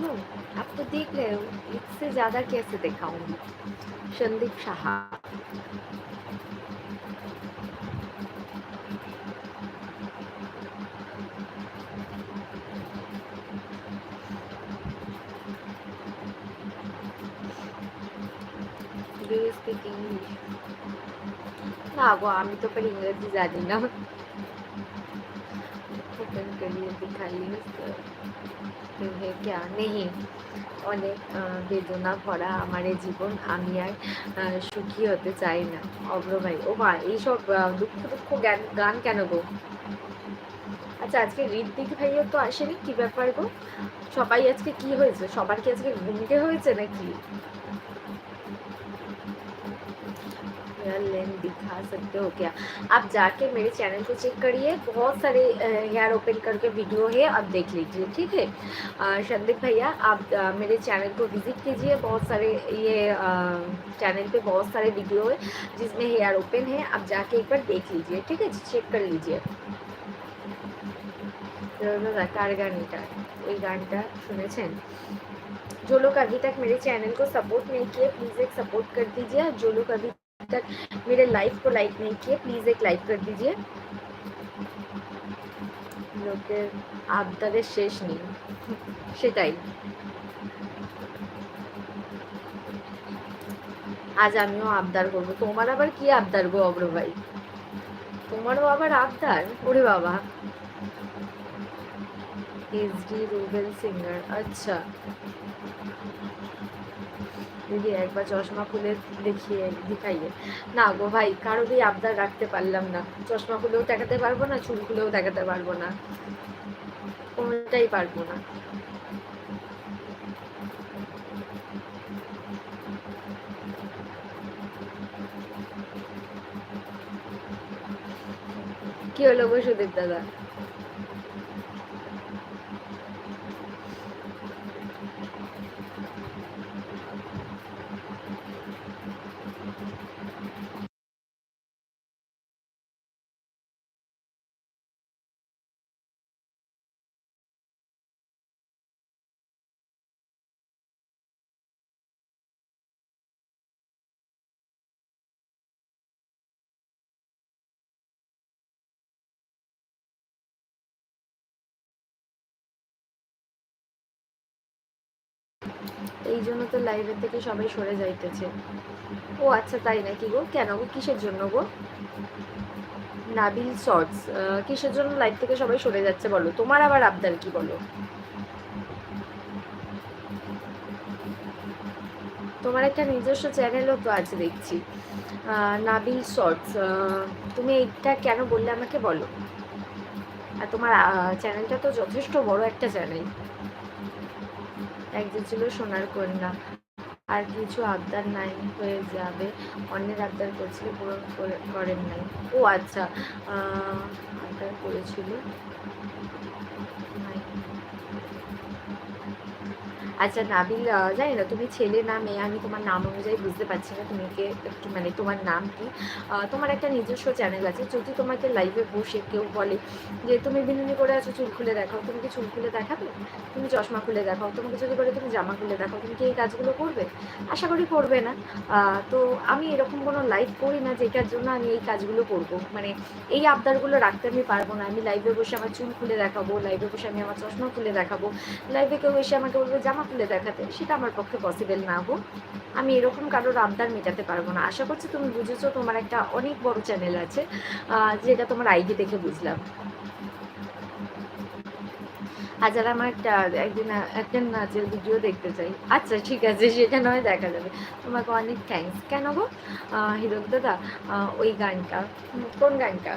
मालूम? आप तो देख रहे हो, इससे ज़्यादा कैसे दिखाऊँगी? Sandeep Saha. Do you speak English? না গো, আমি তো पर इंग्रजी জানি না। ওপেন করিয়ে दिखाइए फिर है क्या नहीं। অনেক বেদনা ভরা আমার এই জীবন, আমি আর সুখী হতে চাই না। অভ্র ভাই, ও মা, এইসব দুঃখ দুঃখ গান গান কেন গো? আচ্ছা, আজকে ঋত্বিক ভাইও তো আসেনি, কি ব্যাপার গো? সবাই আজকে কি হয়েছে? সবার কি আজকে ঘুমটে হয়েছে নাকি? हेयर लेंथ दिखा सकते हो क्या? आप जाके मेरे चैनल को चेक करिए, बहुत सारे हेयर ओपन करके वीडियो है, आप देख लीजिए, ठीक है? संदीप भैया, आप मेरे चैनल को विजिट कीजिए, बहुत सारे ये चैनल पे बहुत सारे वीडियो है जिसमें हेयर ओपन है, आप जाके एक बार देख लीजिए, ठीक है? चेक कर लीजिए। কার গান এটা? ওই গানটা শুনেছেন? जो लोग अभी तक मेरे चैनल को सपोर्ट नहीं किए, प्लीज़ एक सपोर्ट कर दीजिए। जो लोग अभी तक मेरे लाइव को लाइक नहीं किए, प्लीज़ एक लाइक कर दीजिए। লোকের আবদারের শেষ নেই, সেটাই। আজ আমিও আবদার করব। তোমার আবার কি আবদার গো অব্র ভাই? তোমারও আবার আবদার? ওরে বাবা। এসডি রুবেল সিঙ্গার, আচ্ছা। দিদি একবার চশমা খুলে দেখিয়ে দেখাইয়ে। না গো ভাই, কারোরই আবদার রাখতে পারলাম না। চশমা খুলেও দেখাতে পারবো না, চুল খুলেও দেখাতে পারবো না, কোনোটাই পারবো না। কি হলো গো সুদীপ দাদা? এই জন্য তো লাইভের থেকে সবাই সরে যাইতেছে। ও আচ্ছা, তাই নাকি গো? কেন গো, কিসের জন্য গো? নাবিল শর্টস, কিসের জন্য লাইভ থেকে সবাই সরে যাচ্ছে বলো? তোমার আবার আবদার কি বলো? তোমার একটা নিজস্ব চ্যানেলও তো আছে দেখছি, নাবিল শর্টস। তুমি এইটা কেন বললে আমাকে বলো? আর তোমার চ্যানেলটা তো যথেষ্ট বড় একটা চ্যানেল। এক যে ছিল সোনার কন্যা, আর কিছু আবদার নাই হয়ে যাবে, অন্যের আবদার করছিল পূরণ করেন নাই। ও আচ্ছা, আবদার করেছিল। আচ্ছা নাবিল, জানি না তুমি ছেলে না মেয়ে, আমি তোমার নাম অনুযায়ী বুঝতে পারছি না তুমি কে, মানে তোমার নাম কি। তোমার একটা নিজস্ব চ্যানেল আছে, যদি তোমাকে লাইভে বসে কেউ বলে যে তুমি বিনুনি করে আছো, চুল খুলে দেখাও, তুমি কি চুল খুলে দেখাবে? তুমি চশমা খুলে দেখাও, তোমাকে যদি বলে তুমি জামা খুলে দেখাও, তুমি কি এই কাজগুলো করবে? আশা করি করবে না। তো আমি এরকম কোনো লাইভ করি না যেটার জন্য আমি এই কাজগুলো করব, মানে এই আবদারগুলো রাখতে আমি পারবো না। আমি লাইভে বসে আমার চুল খুলে দেখাবো, লাইভে বসে আমি আমার চশমা খুলে দেখাবো, লাইভে কেউ এসে আমাকে বলবে জামা খুলে দেখাতে, সেটা আমার পক্ষে পসিবল না গো। আমি এরকম কারোর আবদার মেটাতে পারবো না। আশা করছি তুমি বুঝেছো, তোমার একটা অনেক বড় চ্যানেল আছে, যেটা তোমার আইডি দেখে বুঝলাম। আর যারা আমার একদিন একটা নাচের ভিডিও দেখতে চাই, আচ্ছা ঠিক আছে, সেটা নয় দেখা যাবে। তোমাকে অনেক থ্যাঙ্কস। কেন গো হিরক দাদা? ওই গানটা, কোন গানটা?